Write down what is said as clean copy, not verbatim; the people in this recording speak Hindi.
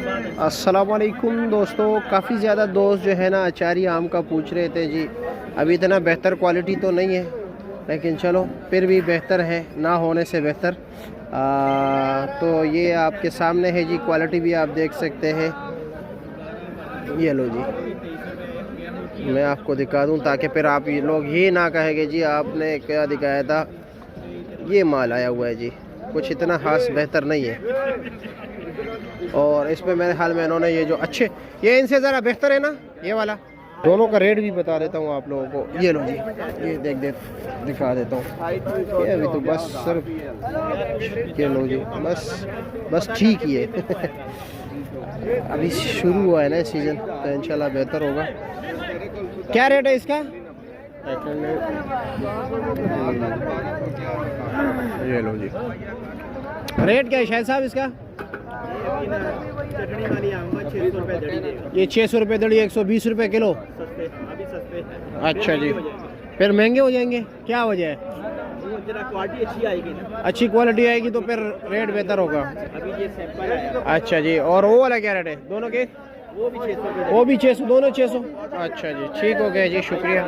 अस्सलाम वालेकुम दोस्तों, काफ़ी ज़्यादा दोस्त जो है ना अचारी आम का पूछ रहे थे जी। अभी इतना बेहतर क्वालिटी तो नहीं है, लेकिन चलो फिर भी बेहतर है, ना होने से बेहतर। तो ये आपके सामने है जी, क्वालिटी भी आप देख सकते हैं। ये लो जी, मैं आपको दिखा दूं ताकि फिर आप ये लोग ये ना कहेंगे जी आपने क्या दिखाया था। ये माल आया हुआ है जी, कुछ इतना खास बेहतर नहीं है। और इसमें मेरे हाल में इन्होंने ये जो अच्छे, ये इनसे ज़रा बेहतर है ना ये वाला। दोनों का रेट भी बता देता हूँ आप लोगों को। ये लो जी, ये दिखा देता हूँ। ये अभी तो बस सिर्फ ये लो जी, बस ठीक ही है। अभी शुरू हुआ है ना सीज़न, तो इंशाल्लाह बेहतर होगा। क्या रेट है इसका? ये लो जी, रेट क्या है शायद साहब इसका? चटनी वाली आऊँगा 600 रुपये दड़ी देगा। ये 600 रुपये दड़ी, 120 रुपये किलो। सस्ते, अभी सस्ते हैं। अच्छा जी, फिर महंगे हो जाएंगे, क्या वजह है? वो जरा क्वालिटी अच्छी आएगी ना। अच्छी क्वालिटी आएगी तो फिर रेट बेहतर होगा। अभी ये सैंपल आया। अच्छा जी, और वो वाला क्या रेट है दोनों के? वो भी 600 रुपये। वो भी 600, दोनों 600। अच्छा जी, ठीक हो गया जी, शुक्रिया।